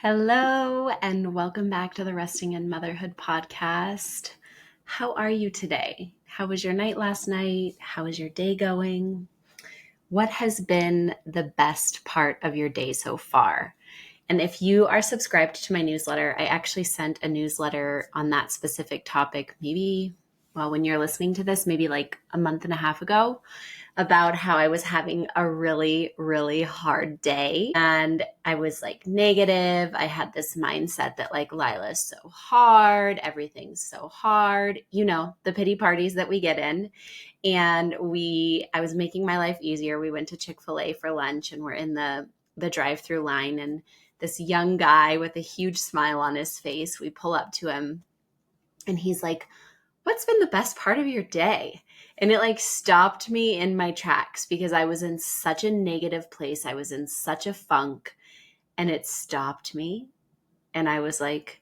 Hello, and welcome back to the Resting in Motherhood podcast. How are you today? How was your night last night? How is your day going? What has been the best part of your day so far? And if you are subscribed to my newsletter, I actually sent a newsletter on that specific topic when you're listening to this, maybe like a month and a half ago, about how I was having a really, really hard day. And I was like negative. I had this mindset that like Lila's so hard, everything's so hard, the pity parties that we get in. And I was making my life easier. We went to Chick-fil-A for lunch and we're in the drive-through line, and this young guy with a huge smile on his face, we pull up to him and he's like, "What's been the best part of your day?" And it like stopped me in my tracks because I was in such a negative place. I was in such a funk, and it stopped me. And I was like,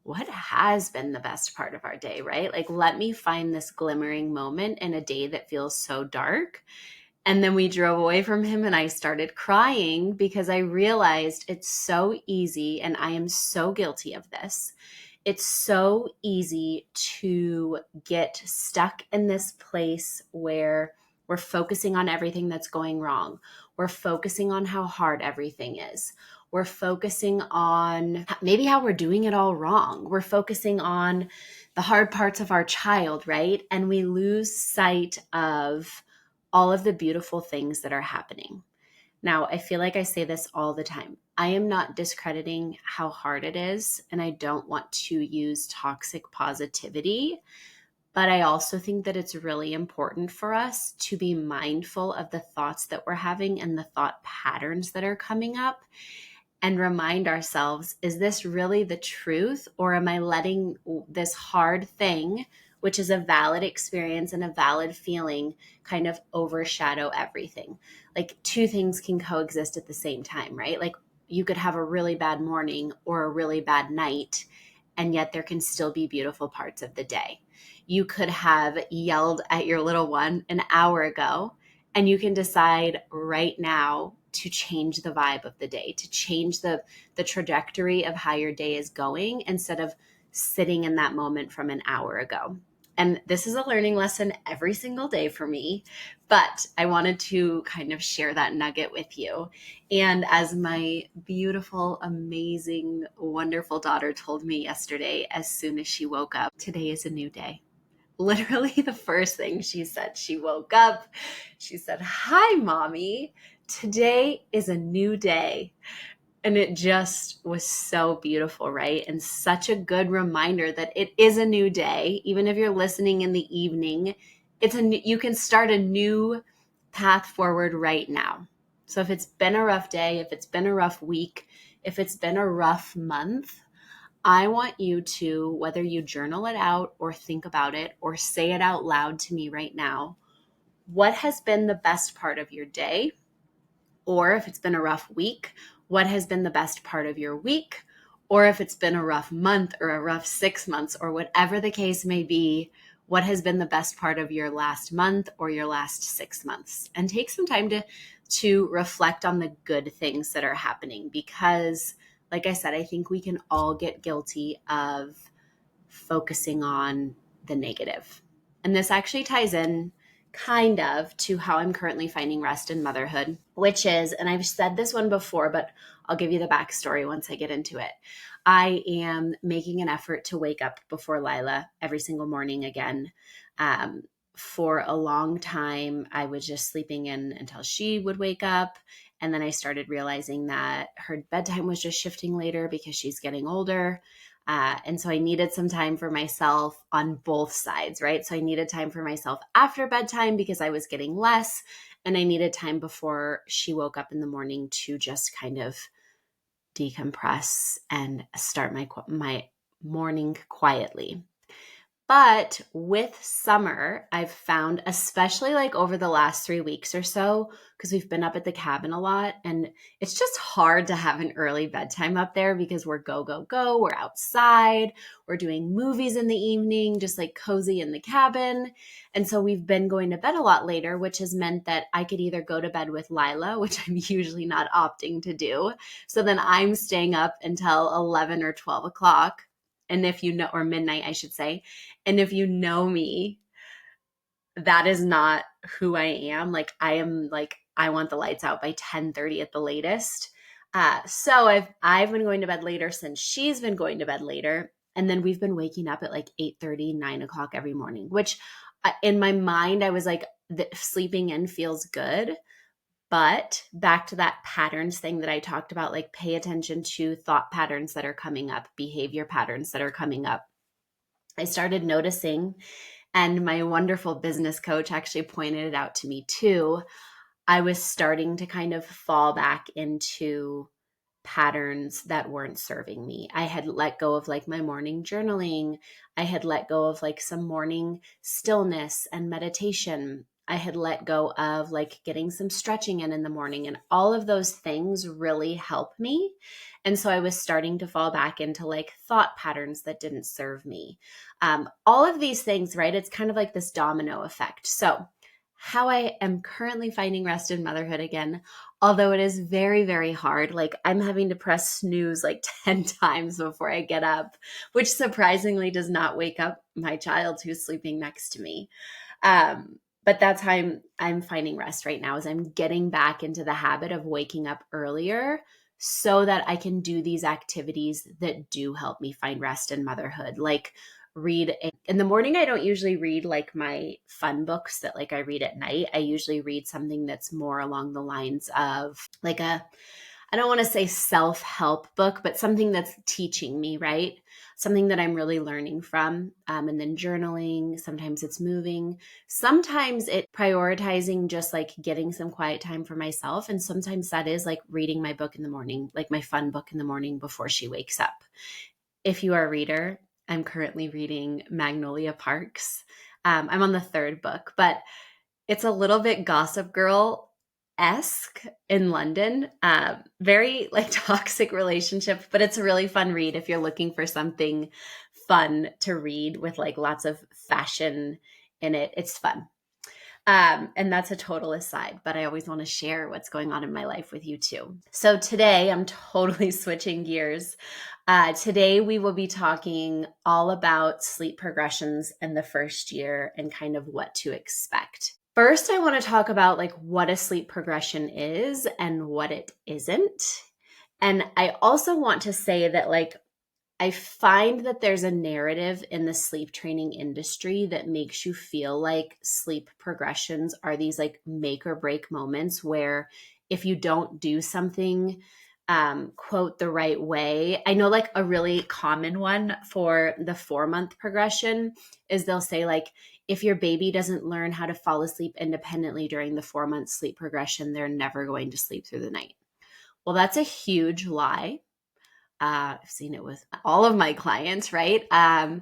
what has been the best part of our day, right? Like, let me find this glimmering moment in a day that feels so dark. And then we drove away from him and I started crying because I realized it's so easy, and I am so guilty of this. It's so easy to get stuck in this place where we're focusing on everything that's going wrong. We're focusing on how hard everything is. We're focusing on maybe how we're doing it all wrong. We're focusing on the hard parts of our child, right? And we lose sight of all of the beautiful things that are happening. Now, I feel like I say this all the time. I am not discrediting how hard it is, and I don't want to use toxic positivity, but I also think that it's really important for us to be mindful of the thoughts that we're having and the thought patterns that are coming up, and remind ourselves, is this really the truth, or am I letting this hard thing, which is a valid experience and a valid feeling, kind of overshadow everything? Like, two things can coexist at the same time, right? Like, you could have a really bad morning or a really bad night, and yet there can still be beautiful parts of the day. You could have yelled at your little one an hour ago, and you can decide right now to change the vibe of the day, to change the trajectory of how your day is going, instead of sitting in that moment from an hour ago. And this is a learning lesson every single day for me, but I wanted to kind of share that nugget with you. And as my beautiful, amazing, wonderful daughter told me yesterday, as soon as she woke up, today is a new day. Literally the first thing she said, she woke up, she said, "Hi, mommy. Today is a new day." And it just was so beautiful, right? And such a good reminder that it is a new day. Even if you're listening in the evening, you can start a new path forward right now. So if it's been a rough day, if it's been a rough week, if it's been a rough month, I want you to, whether you journal it out or think about it or say it out loud to me right now, what has been the best part of your day? Or if it's been a rough week, what has been the best part of your week? Or if it's been a rough month or a rough 6 months, or whatever the case may be, what has been the best part of your last month or your last 6 months? And take some time to reflect on the good things that are happening, because like I said, I think we can all get guilty of focusing on the negative. And this actually ties in kind of to how I'm currently finding rest in motherhood, which is, and I've said this one before, but I'll give you the backstory once I get into it. I am making an effort to wake up before Lila every single morning again. For a long time, I was just sleeping in until she would wake up. And then I started realizing that her bedtime was just shifting later because she's getting older. And so I needed some time for myself on both sides, right? So I needed time for myself after bedtime because I was getting less. And I needed time before she woke up in the morning to just kind of decompress and start my morning quietly. But with summer, I've found, especially like over the last 3 weeks or so, because we've been up at the cabin a lot, and it's just hard to have an early bedtime up there because we're go, go, go. We're outside. We're doing movies in the evening, just like cozy in the cabin. And so we've been going to bed a lot later, which has meant that I could either go to bed with Lila, which I'm usually not opting to do. So then I'm staying up until 11 or 12 o'clock. And if you know, or midnight, I should say. And if you know me, that is not who I am. Like I am like, I want the lights out by 10:30 at the latest. So I've been going to bed later since she's been going to bed later. And then we've been waking up at like 8:30, 9 o'clock every morning, which in my mind, I was like, sleeping in feels good. But back to that patterns thing that I talked about, like pay attention to thought patterns that are coming up, behavior patterns that are coming up. I started noticing, and my wonderful business coach actually pointed it out to me too. I was starting to kind of fall back into patterns that weren't serving me. I had let go of like my morning journaling. I had let go of like some morning stillness and meditation. I had let go of like getting some stretching in the morning, and all of those things really help me. And so I was starting to fall back into like thought patterns that didn't serve me. All of these things, right? It's kind of like this domino effect. So how I am currently finding rest in motherhood again, although it is very, very hard. Like I'm having to press snooze like 10 times before I get up, which surprisingly does not wake up my child who's sleeping next to me. But that's how I'm finding rest right now, is I'm getting back into the habit of waking up earlier so that I can do these activities that do help me find rest in motherhood. Like in the morning, I don't usually read like my fun books that like I read at night. I usually read something that's more along the lines of like I don't want to say self-help book, but something that's teaching me, right? Something that I'm really learning from. And then journaling, sometimes it's moving, sometimes it's prioritizing just like getting some quiet time for myself. And sometimes that is like reading my book in the morning, like my fun book in the morning before she wakes up. If you are a reader, I'm currently reading Magnolia Parks. I'm on the third book, but it's a little bit Gossip Girl-esque in London. Very like toxic relationship, but it's a really fun read if you're looking for something fun to read with like lots of fashion in it. It's fun. And that's a total aside, but I always want to share what's going on in my life with you too. So today I'm totally switching gears. Today we will be talking all about sleep progressions in the first year and kind of what to expect. First, I want to talk about like what a sleep progression is and what it isn't. And I also want to say that like I find that there's a narrative in the sleep training industry that makes you feel like sleep progressions are these like make or break moments where if you don't do something, quote, the right way. I know like a really common one for the 4-month progression is they'll say like, if your baby doesn't learn how to fall asleep independently during the 4-month sleep progression, they're never going to sleep through the night. Well, that's a huge lie. I've seen it with all of my clients, right? I've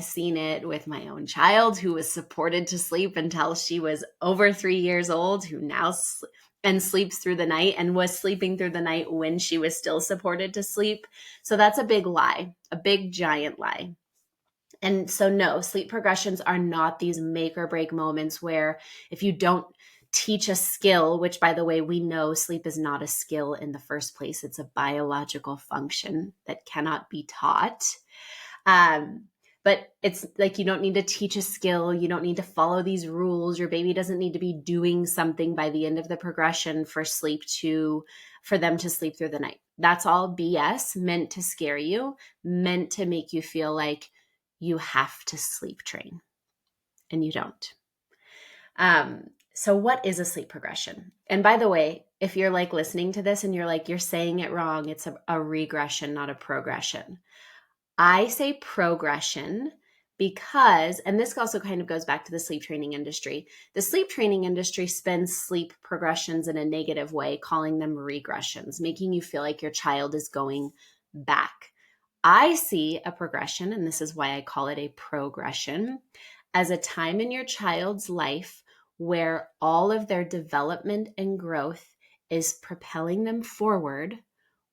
seen it with my own child who was supported to sleep until she was over 3 years old, who now sleeps through the night and was sleeping through the night when she was still supported to sleep. So that's a big lie, a big giant lie. And so no, sleep progressions are not these make or break moments where if you don't teach a skill, which by the way, we know sleep is not a skill in the first place. It's a biological function that cannot be taught. But it's like, you don't need to teach a skill. You don't need to follow these rules. Your baby doesn't need to be doing something by the end of the progression for them to sleep through the night. That's all BS, meant to scare you, meant to make you feel like you have to sleep train, and you don't. So what is a sleep progression? And by the way, if you're like listening to this and you're like, you're saying it wrong, it's a regression, not a progression. I say progression because, and this also kind of goes back to the sleep training industry. The sleep training industry spins sleep progressions in a negative way, calling them regressions, making you feel like your child is going back. I see a progression, and this is why I call it a progression, as a time in your child's life where all of their development and growth is propelling them forward,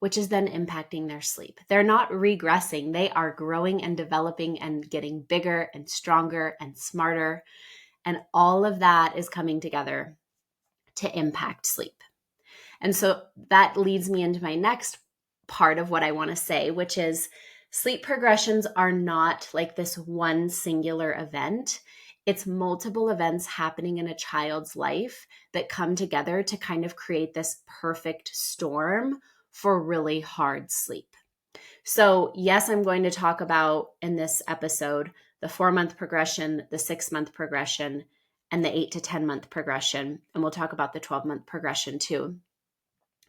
which is then impacting their sleep. They're not regressing. They are growing and developing and getting bigger and stronger and smarter. And all of that is coming together to impact sleep. And so that leads me into my next part of what I want to say, which is sleep progressions are not like this one singular event. It's multiple events happening in a child's life that come together to kind of create this perfect storm for really hard sleep. So, yes, I'm going to talk about in this episode the 4-month progression, the 6-month progression, and the 8 to 10-month progression. And we'll talk about the 12-month progression too.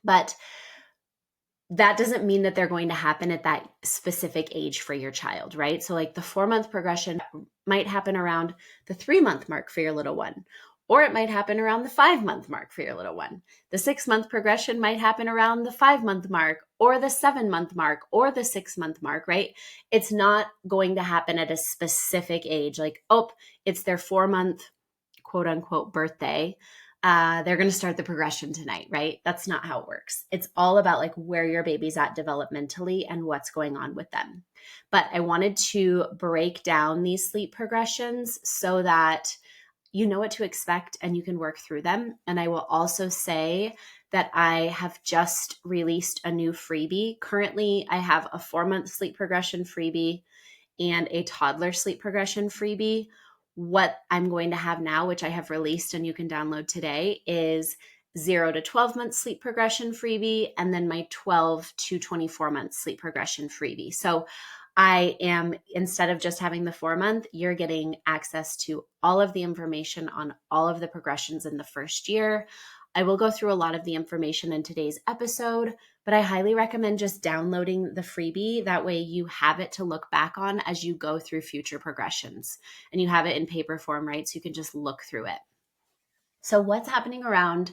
But that doesn't mean that they're going to happen at that specific age for your child, right? So like the 4-month progression might happen around the 3-month mark for your little one, or it might happen around the 5-month mark for your little one. The 6-month progression might happen around the 5-month mark or the 7-month mark or the 6-month mark, right? It's not going to happen at a specific age. Like, oh, it's their 4-month quote unquote birthday. They're going to start the progression tonight, right? That's not how it works. It's all about like where your baby's at developmentally and what's going on with them. But I wanted to break down these sleep progressions so that you know what to expect and you can work through them. And I will also say that I have just released a new freebie. Currently, I have a 4-month sleep progression freebie and a toddler sleep progression freebie. What I'm going to have now, which I have released and you can download today, is 0 to 12 month sleep progression freebie, and then my 12 to 24 month sleep progression freebie. So I am, instead of just having the 4-month, you're getting access to all of the information on all of the progressions in the first year. I will go through a lot of the information in today's episode, but I highly recommend just downloading the freebie. That way you have it to look back on as you go through future progressions, and you have it in paper form, right? So you can just look through it. So what's happening around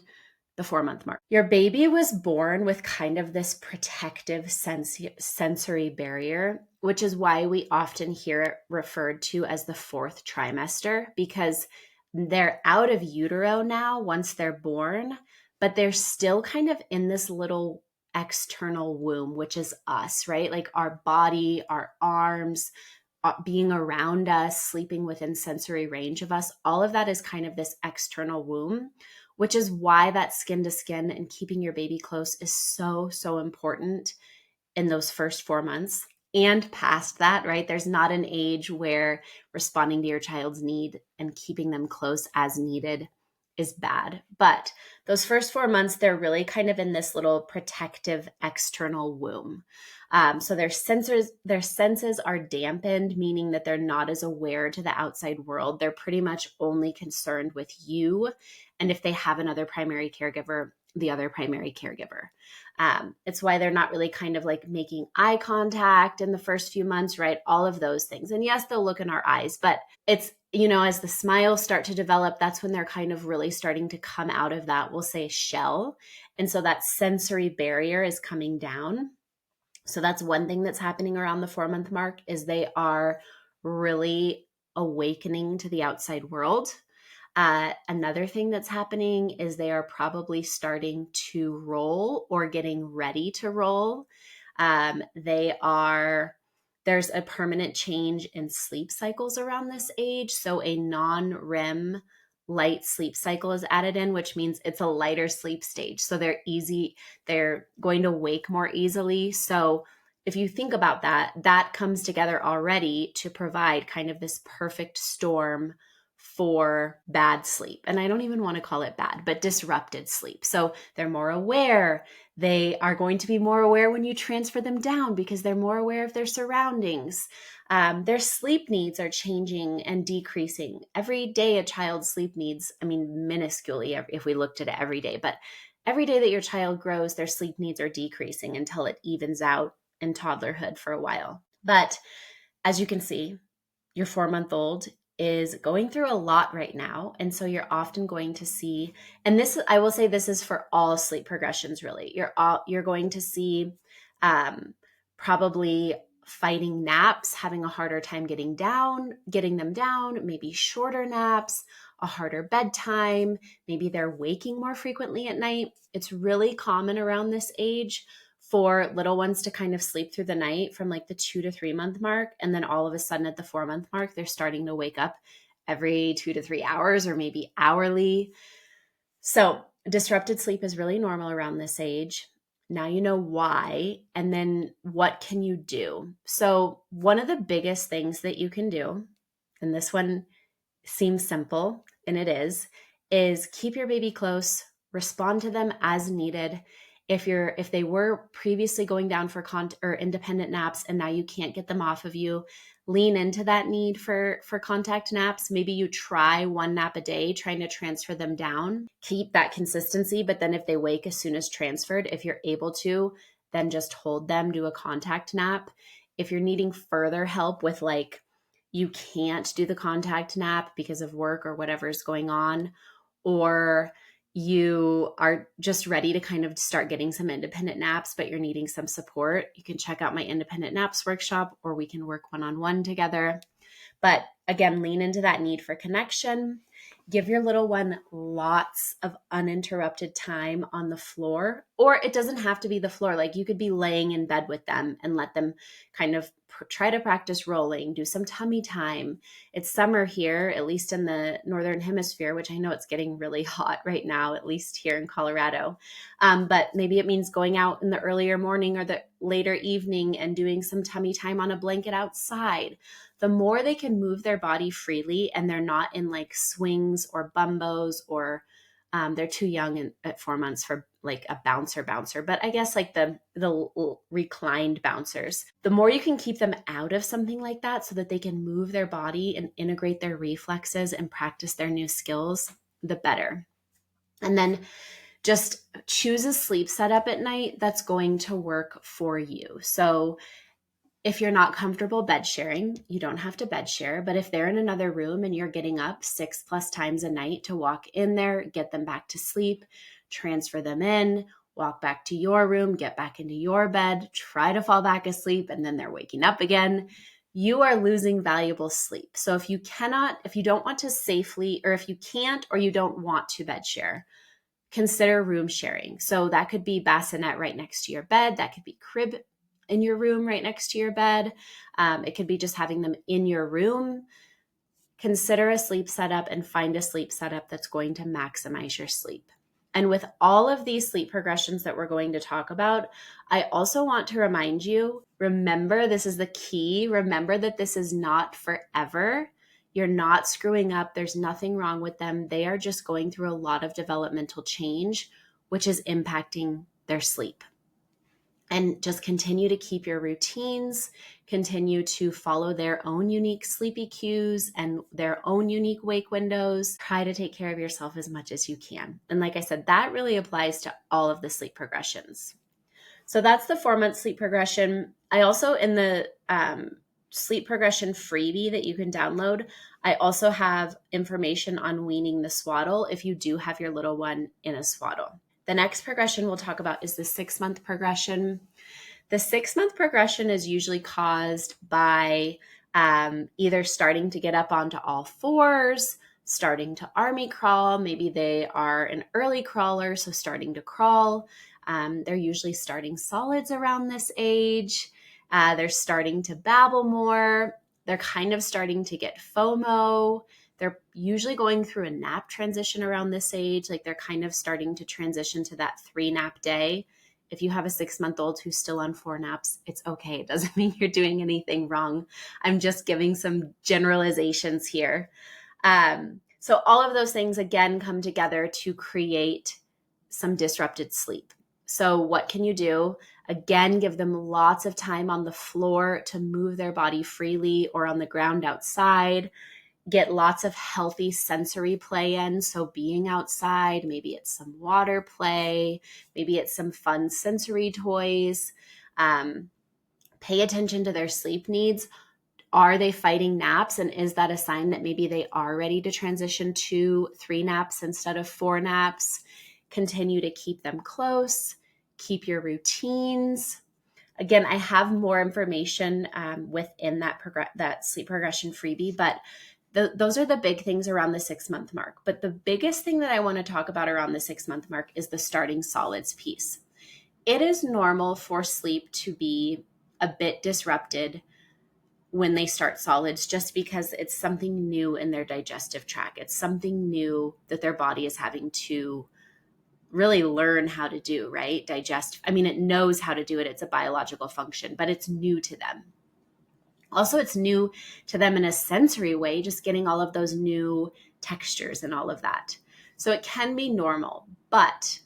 the 4-month mark? Your baby was born with kind of this protective sensory barrier, which is why we often hear it referred to as the 4th trimester, because they're out of utero now once they're born, but they're still kind of in this little external womb, which is us, right? Like our body, our arms, being around us, sleeping within sensory range of us, all of that is kind of this external womb, which is why that skin to skin and keeping your baby close is so, so important in those first 4 months and past that, right? There's not an age where responding to your child's need and keeping them close as needed is bad. But those first 4 months, they're really kind of in this little protective external womb. So their senses are dampened, meaning that they're not as aware to the outside world. They're pretty much only concerned with you. And if they have another primary caregiver, the other primary caregiver. It's why they're not really kind of like making eye contact in the first few months, right? All of those things. And yes, they'll look in our eyes, but it's, as the smiles start to develop, that's when they're kind of really starting to come out of that, we'll say, shell. And so that sensory barrier is coming down. So that's one thing that's happening around the 4-month mark, is they are really awakening to the outside world. Another thing that's happening is they are probably starting to roll or getting ready to roll. There's a permanent change in sleep cycles around this age. So a non-REM light sleep cycle is added in, which means it's a lighter sleep stage. So they're going to wake more easily. So if you think about that, that comes together already to provide kind of this perfect storm for bad sleep. And I don't even want to call it bad, but disrupted sleep. So they're more aware. They are going to be more aware when you transfer them down because they're more aware of their surroundings. Their sleep needs are changing and decreasing. Every day, a child's sleep needs, minusculely, if we looked at it every day, but every day that your child grows, their sleep needs are decreasing until it evens out in toddlerhood for a while. But as you can see, your 4-month-old is going through a lot right now. And so you're often going to see, and this, I will say this is for all sleep progressions, really. You're going to see probably fighting naps, having a harder time getting them down, maybe shorter naps, a harder bedtime, maybe they're waking more frequently at night. It's really common around this age for little ones to kind of sleep through the night from like the 2 to 3 month mark. And then all of a sudden at the 4 month mark, they're starting to wake up every 2 to 3 hours or maybe hourly. So disrupted sleep is really normal around this age. Now you know why, and then what can you do? So one of the biggest things that you can do, and this one seems simple, and it is keep your baby close, respond to them as needed. If they were previously going down for or independent naps and now you can't get them off of you, lean into that need for contact naps. Maybe you try one nap a day, trying to transfer them down. Keep that consistency, but then if they wake as soon as transferred, if you're able to, then just hold them, do a contact nap. If you're needing further help with like, you can't do the contact nap because of work or whatever's going on, or you are just ready to kind of start getting some independent naps, but you're needing some support, you can check out my independent naps workshop, or we can work one-on-one together. But again, lean into that need for connection. Give your little one lots of uninterrupted time on the floor, or it doesn't have to be the floor. Like you could be laying in bed with them and let them kind of try to practice rolling, do some tummy time. It's summer here, at least in the Northern Hemisphere, which I know it's getting really hot right now, at least here in Colorado. But maybe it means going out in the earlier morning or the later evening and doing some tummy time on a blanket outside. The more they can move their body freely and they're not in like swings or bumbos, or they're too young at 4 months for like a bouncer, but I guess like the reclined bouncers. The more you can keep them out of something like that so that they can move their body and integrate their reflexes and practice their new skills, the better. And then just choose a sleep setup at night that's going to work for you. So if you're not comfortable bed sharing, you don't have to bed share. But if they're in another room and you're getting up 6+ times a night to walk in there, get them back to sleep, transfer them in, walk back to your room, get back into your bed, try to fall back asleep, and then they're waking up again, you are losing valuable sleep. So if you don't want to safely, or if you can't, or you don't want to bed share, consider room sharing. So that could be bassinet right next to your bed. That could be crib in your room right next to your bed. It could be just having them in your room. Consider a sleep setup and find a sleep setup that's going to maximize your sleep. And with all of these sleep progressions that we're going to talk about, I also want to remind you, remember, this is the key. Remember that this is not forever. You're not screwing up. There's nothing wrong with them. They are just going through a lot of developmental change, which is impacting their sleep. And just continue to keep your routines, continue to follow their own unique sleepy cues and their own unique wake windows. Try to take care of yourself as much as you can. And like I said, that really applies to all of the sleep progressions. So that's the 4-month sleep progression. I also, in the sleep progression freebie that you can download, I also have information on weaning the swaddle if you do have your little one in a swaddle. The next progression we'll talk about is the 6-month progression. The 6-month progression is usually caused by either starting to get up onto all fours, starting to army crawl. Maybe they are an early crawler, so starting to crawl. They're usually starting solids around this age. They're starting to babble more. They're kind of starting to get FOMO. They're usually going through a nap transition around this age. Like they're kind of starting to transition to that 3-nap day. If you have a 6-month-old who's still on 4 naps, it's okay. It doesn't mean you're doing anything wrong. I'm just giving some generalizations here. So all of those things, again, come together to create some disrupted sleep. So what can you do? Again, give them lots of time on the floor to move their body freely or on the ground outside. Get lots of healthy sensory play in. So being outside, maybe it's some water play, maybe it's some fun sensory toys. Pay attention to their sleep needs. Are they fighting naps? And is that a sign that maybe they are ready to transition to 3 naps instead of 4 naps? Continue to keep them close. Keep your routines. Again, I have more information within that sleep progression freebie, but those are the big things around the 6-month mark. But the biggest thing that I want to talk about around the 6-month mark is the starting solids piece. It is normal for sleep to be a bit disrupted when they start solids, just because it's something new in their digestive tract. It's something new that their body is having to really learn how to do, right? Digest. I mean, it knows how to do it. It's a biological function, but it's new to them. Also, it's new to them in a sensory way, just getting all of those new textures and all of that. So it can be normal. But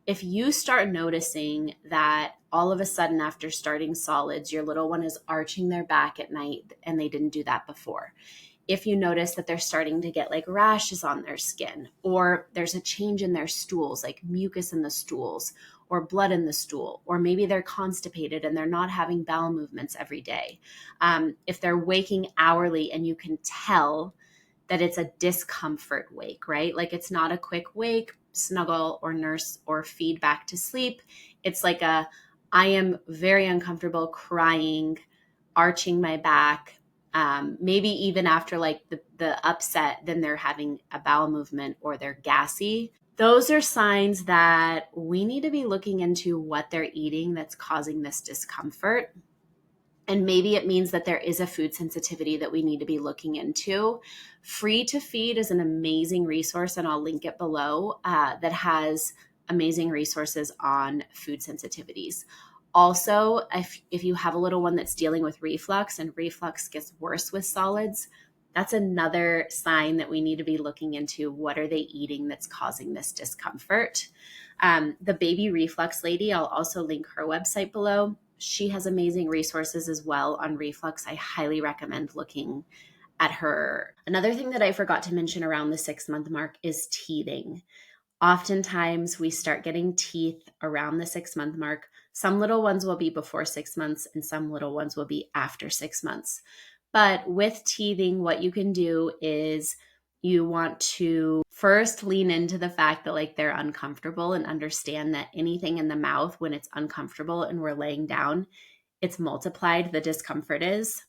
if you start noticing that all of a sudden after starting solids, your little one is arching their back at night and they didn't do that before, if you notice that they're starting to get like rashes on their skin, or there's a change in their stools, like mucus in the stools or blood in the stool, or maybe they're constipated and they're not having bowel movements every day. If they're waking hourly and you can tell that it's a discomfort wake, right? Like it's not a quick wake, snuggle or nurse or feed back to sleep. It's like I am very uncomfortable, crying, arching my back. Maybe even after like the upset, then they're having a bowel movement or they're gassy. Those are signs that we need to be looking into what they're eating that's causing this discomfort. And maybe it means that there is a food sensitivity that we need to be looking into. Free to Feed is an amazing resource, and I'll link it below, that has amazing resources on food sensitivities. Also, if you have a little one that's dealing with reflux and reflux gets worse with solids, that's another sign that we need to be looking into. What are they eating that's causing this discomfort? The baby reflux lady, I'll also link her website below. She has amazing resources as well on reflux. I highly recommend looking at her. Another thing that I forgot to mention around the 6-month mark is teething. Oftentimes we start getting teeth around the 6-month mark. Some little ones will be before 6 months and some little ones will be after 6 months. But with teething, what you can do is you want to first lean into the fact that like they're uncomfortable, and understand that anything in the mouth, when it's uncomfortable and we're laying down, it's multiplied, the discomfort is.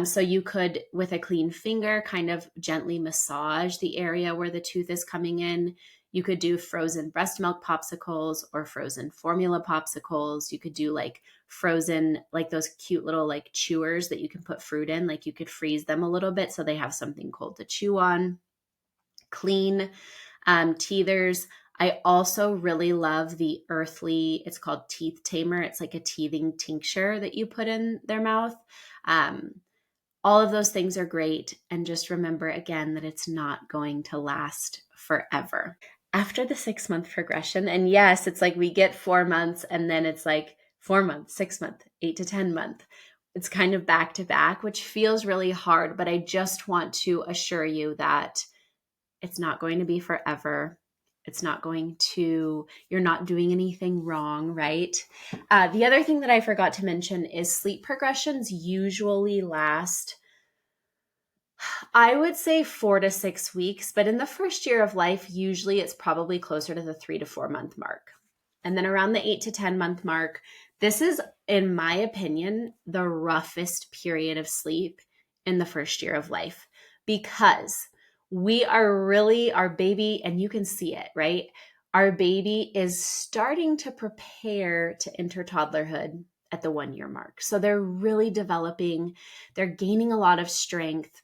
So you could, with a clean finger, kind of gently massage the area where the tooth is coming in. You could do frozen breast milk popsicles or frozen formula popsicles. You could do like frozen, like those cute little like chewers that you can put fruit in. Like you could freeze them a little bit so they have something cold to chew on. Clean teethers. I also really love the Earthly, it's called Teeth Tamer. It's like a teething tincture that you put in their mouth. All of those things are great. And just remember again that it's not going to last forever. After the 6-month progression, and yes, it's like we get 4 months and then it's like 4 months, 6 month, 8 to 10 month. It's kind of back to back, which feels really hard, but I just want to assure you that it's not going to be forever. It's not going to, you're not doing anything wrong, right? The other thing that I forgot to mention is sleep progressions usually last, I would say 4 to 6 weeks, but in the first year of life, usually it's probably closer to the 3 to 4 month mark. And then around the 8 to 10 month mark, this is, in my opinion, the roughest period of sleep in the first year of life, because we are really, our baby, and you can see it, right? Our baby is starting to prepare to enter toddlerhood at the 1 year mark. So they're really developing, they're gaining a lot of strength.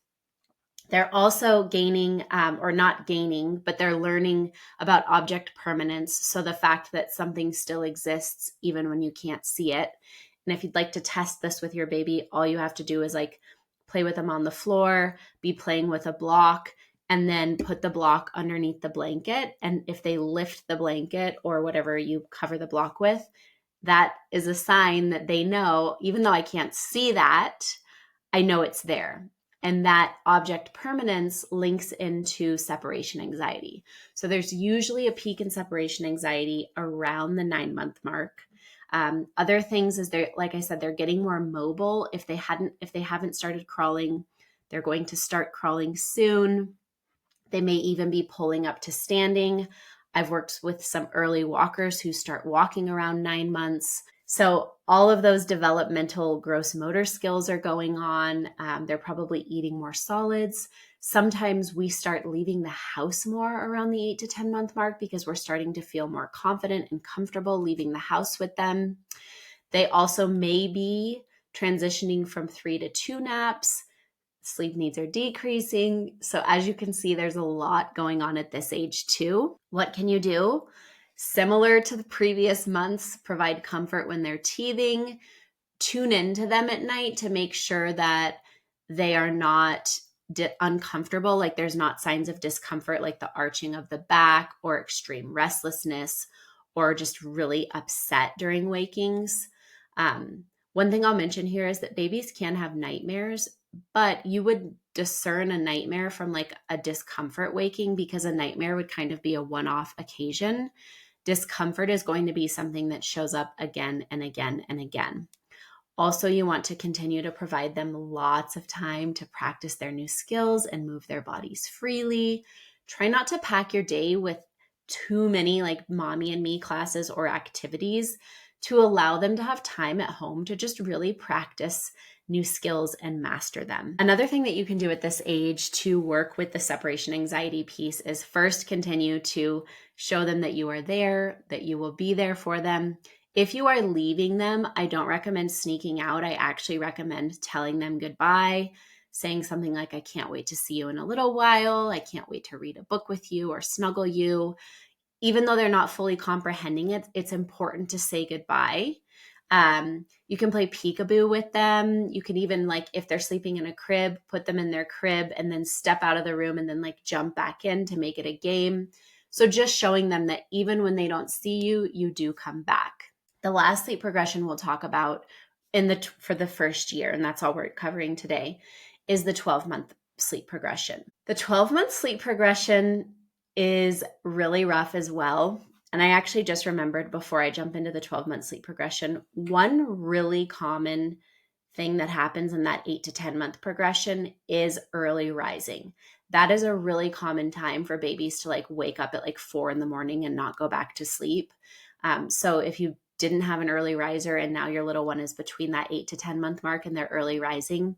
They're also gaining, or not gaining, but they're learning about object permanence. So the fact that something still exists even when you can't see it. And if you'd like to test this with your baby, all you have to do is like play with them on the floor, be playing with a block, and then put the block underneath the blanket. And if they lift the blanket or whatever you cover the block with, that is a sign that they know, even though I can't see that, I know it's there. And that object permanence links into separation anxiety. So there's usually a peak in separation anxiety around the 9-month mark. Other things is they're, like I said, they're getting more mobile. If they haven't started crawling, they're going to start crawling soon. They may even be pulling up to standing. I've worked with some early walkers who start walking around 9 months. So all of those developmental gross motor skills are going on. They're probably eating more solids. Sometimes we start leaving the house more around the 8 to 10 month mark because we're starting to feel more confident and comfortable leaving the house with them. They also may be transitioning from 3 to 2 naps. Sleep needs are decreasing. So as you can see, there's a lot going on at this age too. What can you do? Similar to the previous months, provide comfort when they're teething, tune into them at night to make sure that they are not uncomfortable, like there's not signs of discomfort like the arching of the back or extreme restlessness or just really upset during wakings. One thing I'll mention here is that babies can have nightmares, but you would discern a nightmare from like a discomfort waking because a nightmare would kind of be a one-off occasion. Discomfort is going to be something that shows up again and again and again. Also, you want to continue to provide them lots of time to practice their new skills and move their bodies freely. Try not to pack your day with too many like mommy and me classes or activities to allow them to have time at home to just really practice new skills and master them. Another thing that you can do at this age to work with the separation anxiety piece is first continue to show them that you are there, that you will be there for them. If you are leaving them, I don't recommend sneaking out. I actually recommend telling them goodbye, saying something like, I can't wait to see you in a little while. I can't wait to read a book with you or snuggle you. Even though they're not fully comprehending it, it's important to say goodbye. You can play peekaboo with them. You can even, like, if they're sleeping in a crib, put them in their crib and then step out of the room and then like jump back in to make it a game. So just showing them that even when they don't see you, you do come back. The last sleep progression we'll talk about for the first year, and that's all we're covering today, is the 12-month sleep progression. The 12-month sleep progression is really rough as well. And I actually just remembered before I jump into the 12-month sleep progression, one really common thing that happens in that 8 to 10 month progression is early rising. That is a really common time for babies to like wake up at like 4 in the morning and not go back to sleep. So if you didn't have an early riser and now your little one is between that 8 to 10 month mark and they're early rising,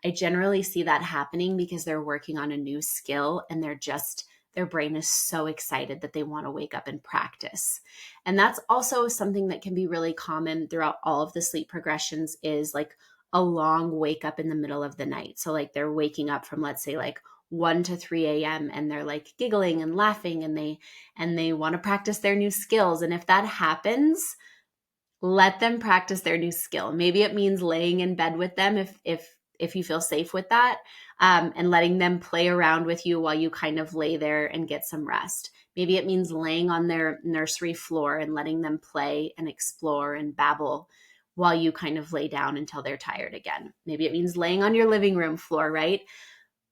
I generally see that happening because they're working on a new skill and their brain is so excited that they want to wake up and practice. And that's also something that can be really common throughout all of the sleep progressions is like a long wake up in the middle of the night. So like they're waking up from, let's say, like 1 to 3 a.m. and they're like giggling and laughing and they want to practice their new skills. And if that happens, let them practice their new skill. Maybe it means laying in bed with them if you feel safe with that, and letting them play around with you while you kind of lay there and get some rest. Maybe it means laying on their nursery floor and letting them play and explore and babble while you kind of lay down until they're tired again. Maybe it means laying on your living room floor, right?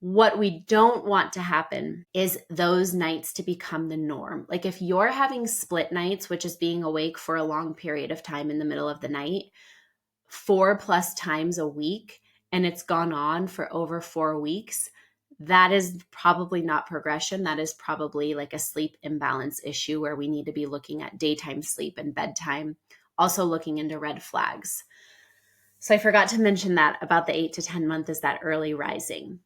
What we don't want to happen is those nights to become the norm. Like if you're having split nights, which is being awake for a long period of time in the middle of the night, 4+ times a week, and it's gone on for over 4 weeks, that is probably not progression. That is probably like a sleep imbalance issue where we need to be looking at daytime sleep and bedtime, also looking into red flags. So I forgot to mention that about the 8 to 10 month is that early rising.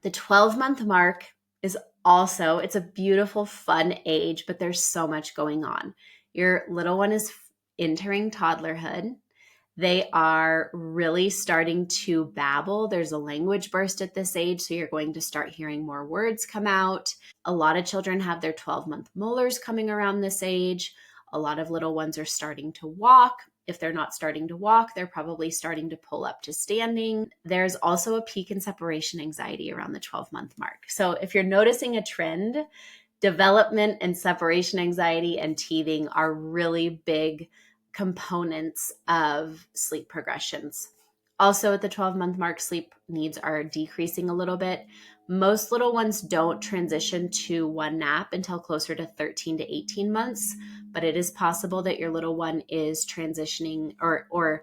The 12-month mark is also, it's a beautiful, fun age, but there's so much going on. Your little one is entering toddlerhood. They are really starting to babble. There's a language burst at this age, so you're going to start hearing more words come out. A lot of children have their 12-month molars coming around this age. A lot of little ones are starting to walk. If they're not starting to walk, they're probably starting to pull up to standing. There's also a peak in separation anxiety around the 12-month mark. So if you're noticing a trend, development and separation anxiety and teething are really big components of sleep progressions. Also, at the 12-month mark, sleep needs are decreasing a little bit. Most little ones don't transition to one nap until closer to 13 to 18 months, but it is possible that your little one is transitioning or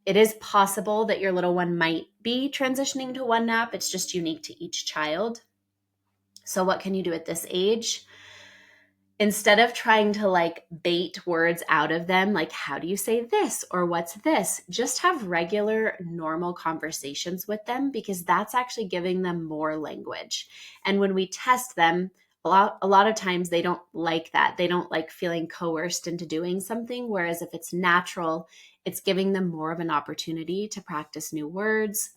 it is possible that your little one might be transitioning to one nap. It's just unique to each child. So what can you do at this age? instead of trying to like bait words out of them, like, how do you say this or what's this? Just have regular, normal conversations with them, because that's actually giving them more language. And when we test them, a lot of times they don't like that. They don't like feeling coerced into doing something. Whereas if it's natural, it's giving them more of an opportunity to practice new words.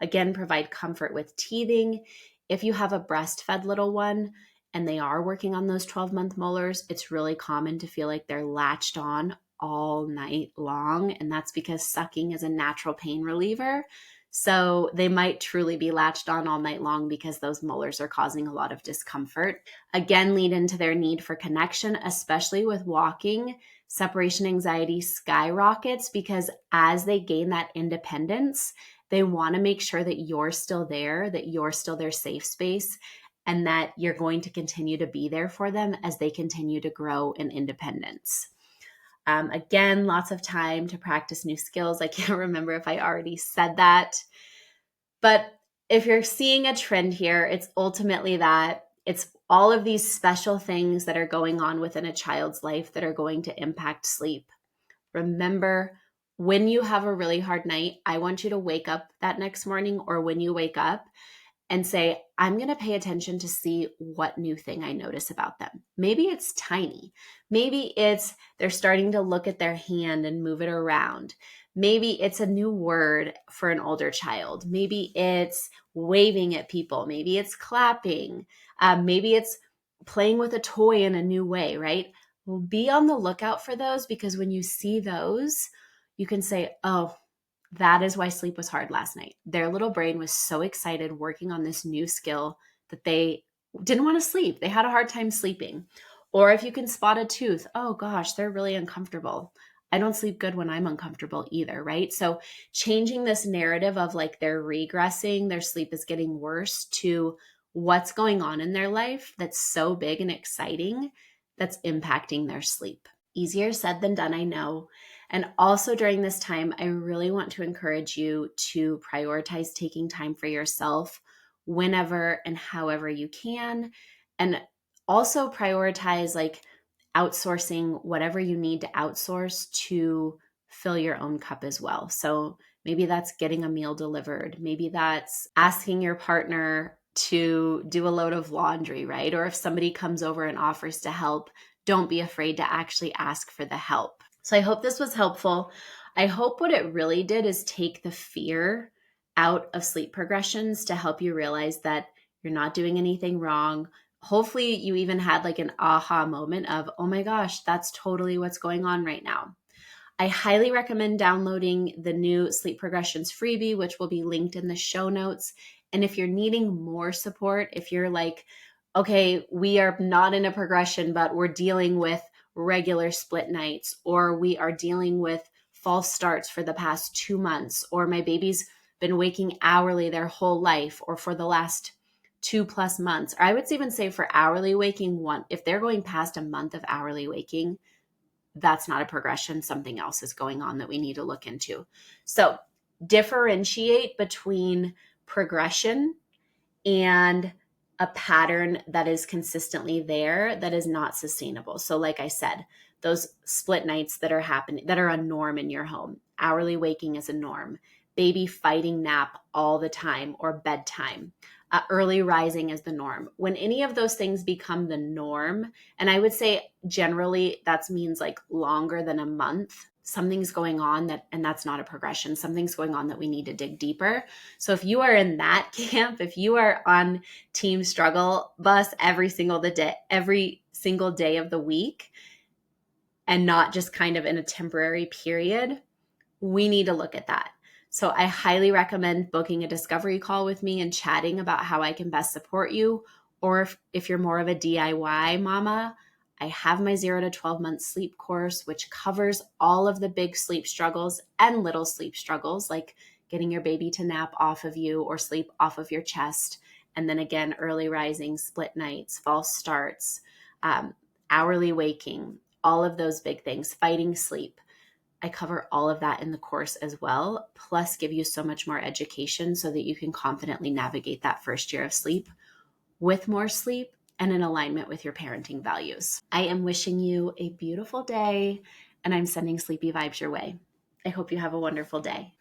Again, provide comfort with teething. If you have a breastfed little one and they are working on those 12-month molars, it's really common to feel like they're latched on all night long. And that's because sucking is a natural pain reliever. So they might truly be latched on all night long because those molars are causing a lot of discomfort. Again, lead into their need for connection, especially with walking. Separation anxiety skyrockets because as they gain that independence, they want to make sure that you're still there, that you're still their safe space, and that you're going to continue to be there for them as they continue to grow in independence. Again, lots of time to practice new skills. I can't remember if I already said that. But if you're seeing a trend here, it's ultimately that it's all of these special things that are going on within a child's life that are going to impact sleep. Remember, when you have a really hard night, I want you to wake up that next morning, or when you wake up, and say, I'm going to pay attention to see what new thing I notice about them. Maybe it's tiny. Maybe it's they're starting to look at their hand and move it around. Maybe it's a new word for an older child. Maybe it's waving at people. Maybe it's clapping. Maybe it's playing with a toy in a new way, right? Well, be on the lookout for those, because when you see those, you can say, oh, that is why sleep was hard last night. Their little brain was so excited working on this new skill that they didn't want to sleep. They had a hard time sleeping. Or if you can spot a tooth, oh gosh, they're really uncomfortable. I don't sleep good when I'm uncomfortable either, right? So changing this narrative of like they're regressing, their sleep is getting worse, to what's going on in their life that's so big and exciting that's impacting their sleep. Easier said than done, I know. And also during this time, I really want to encourage you to prioritize taking time for yourself whenever and however you can. And also prioritize like outsourcing whatever you need to outsource to fill your own cup as well. So maybe that's getting a meal delivered. Maybe that's asking your partner to do a load of laundry, right? Or if somebody comes over and offers to help, don't be afraid to actually ask for the help. So I hope this was helpful. I hope what it really did is take the fear out of sleep progressions to help you realize that you're not doing anything wrong. Hopefully you even had like an aha moment of, oh my gosh, that's totally what's going on right now. I highly recommend downloading the new Sleep Progressions freebie, which will be linked in the show notes. And if you're needing more support, if you're like, okay, we are not in a progression, but we're dealing with regular split nights, or we are dealing with false starts for the past 2 months, or my baby's been waking hourly their whole life, or for the last 2+ months, or I would even say for hourly waking if they're going past a month of hourly waking, that's not a progression. Something else is going on that we need to look into. So differentiate between progression and a pattern that is consistently there that is not sustainable. So like I said, those split nights that are happening, that are a norm in your home, hourly waking is a norm, baby fighting nap all the time or bedtime, early rising is the norm. When any of those things become the norm, and I would say generally that means like longer than a month, something's going on and that's not a progression. Something's going on that we need to dig deeper. So if you are in that camp, if you are on team struggle bus every single day of the week, and not just kind of in a temporary period, we need to look at that. So I highly recommend booking a discovery call with me and chatting about how I can best support you. Or if you're more of a DIY mama, I have my 0 to 12 month sleep course, which covers all of the big sleep struggles and little sleep struggles, like getting your baby to nap off of you or sleep off of your chest. And then again, early rising, split nights, false starts, hourly waking, all of those big things, fighting sleep. I cover all of that in the course as well, plus give you so much more education so that you can confidently navigate that first year of sleep with more sleep and in alignment with your parenting values. I am wishing you a beautiful day, and I'm sending sleepy vibes your way. I hope you have a wonderful day.